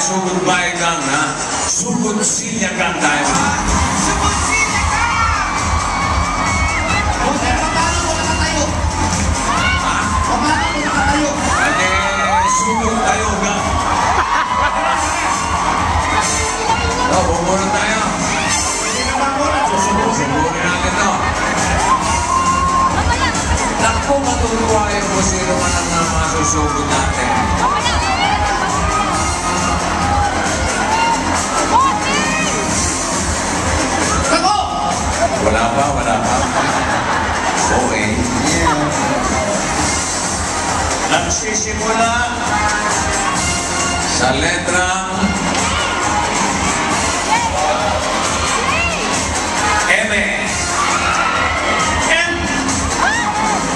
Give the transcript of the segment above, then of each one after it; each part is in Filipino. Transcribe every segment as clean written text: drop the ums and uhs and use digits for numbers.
sugod baikang ha. Sugod silyakan tayo. Sugod silyakan! Paano mo nakatayo? Ha? Paano mo nakatayo? Sugod tayo ga. Bumulot tayo. Hindi ka mamulat. Susuburin natin to. Naku, matutuwa yung kung sino man ang masusugod natin. Ako! Wala pa. Okay. Nagsisimula sa letrang M.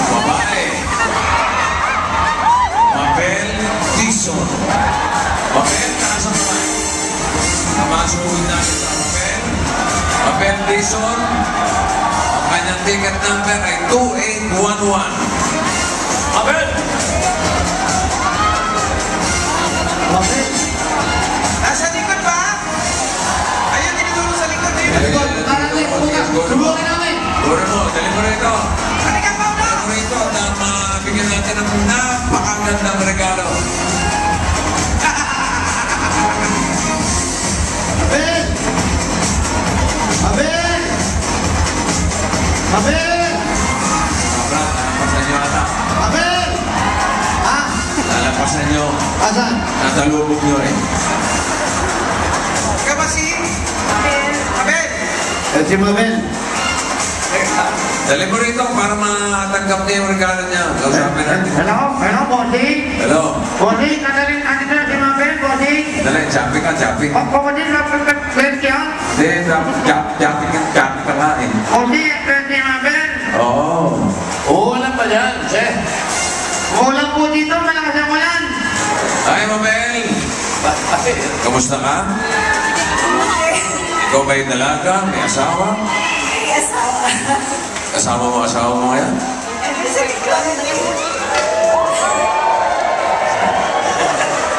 Babae. Mabel Dizon. Mabel, taas ang kamay. Namasugod natin sa Mabel. Mabel Dizon. Ang kanyang ticket number ay 2811. Mabel! Mabel! Nasa likod ba? Ayun, tinutulong sa likod. Subukin namin! Duro mo, dali mo rito. Halika, Pablo! Dali mo rito na mabigyan natin ng napakagandang regalo. Mabel! Mabel! Mabel! Brad, lalampasan nyo ata. Mabel! Ha? Lalampasan nyo. Asan? Nasa lubog nyo eh. Ikaw ba si? Mabel! Mabel! Si Mabel. Dali mo rito para matanggap niya yung regalo niya. Kausapin natin. Hello? Hello, Bossing? Hello. Bossing, kadaling natin na si Mabel, Bossing? Dali, chappy ka. Bossing, lapit ka? Hindi, chappy ka nga eh. Bossing, si Mabel? Oo. Uulan pa dyan, Che. Ulan po dito, malakas ang ulan. Hi, Mabel. Kamusta ka? Ikaw ba yung dalaga? May asawa? May asawa. Asawa mo ngayon?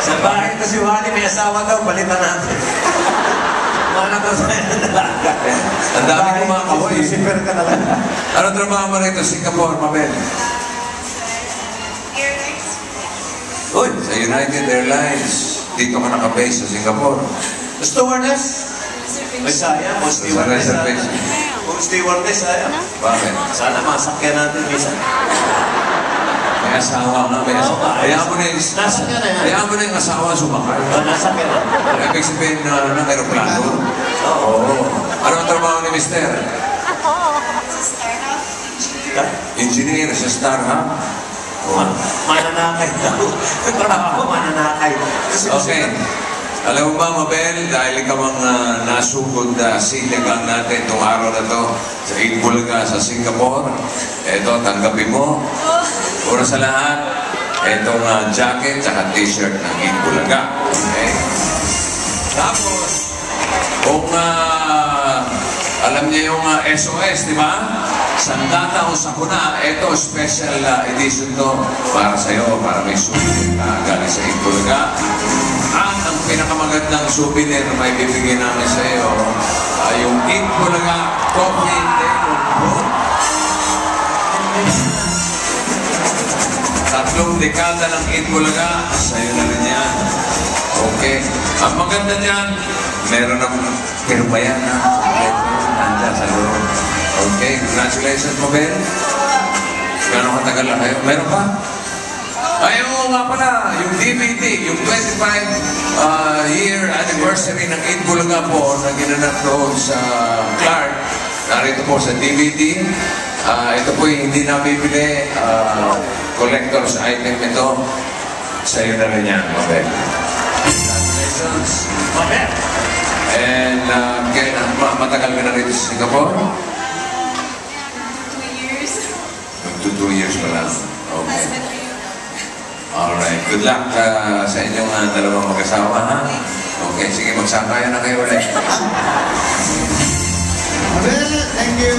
Sa bahay ito si Wally, may asawa daw, palitan natin. Mana daw sa'yo ng dalaga. Ang dami ko mga kahoy. Lucifer ka na lang. Ano trabaho mo rito? Singapore, Mabel? Airlines. Uy, sa United Airlines. Dito ka nakabase sa Singapore. Stewardess? May sayang, kung stewardess Sa reservation. Kung stewardess, sayang. Bakit? Sana masakyan natin minsan. May asawa nga, may asawa. Hayaan mo na yung Nasakyan na yan. hayaan mo na yung asawa sumakay. Nasakyan na. Ibig sabihin ng aeroplano. Oo. Ano ang trabaho ni Mister? Sa startup. Engineer sa Star, ha? Mananakay daw. Trabaho, mananakay. Okay. Alam mo ba, Mabel, dahil ikaw ang nasugod na siligang natin itong araw na to sa Itbulaga sa Singapore, eto, tanggapin mo. Una sa lahat, itong jacket at t-shirt ng Itbulaga. Okay? Tapos, kung alam niya yung SOS, di ba? Sandata o Sakuna, ito special edition to para sa'yo, para may souvenir na galing sa Itbulaga. At ang pinakamagandang souvenir na may bibigyan namin sa iyo ay yung Itbulaga Coffee Table Book. 3 dekada ng Itbulaga, sa iyo na rin yan. Okay. Ang maganda niyan, meron ng pirmayan na nandiyan sa loob. Okay, congratulations, Mabel. Gano'ng katagal na kayo? Meron pa? Ay, oo nga pala, yung DVD, yung 25-year anniversary ng Itbulaga po na ginanap doon sa Clark, narito po sa DVD. Ito po yung hindi nabibili, collector's item ito. Sa iyo na rin yan, Mabel. Congratulations, Mabel. And matagal ka na rito sa Singapore? 2 years. 2 years pa lang. Okay. Alright. Good luck sa inyong dalawang mag-asawa, ha? Okay, sige, magsakayan na kayo ulit. Mabel, thank you.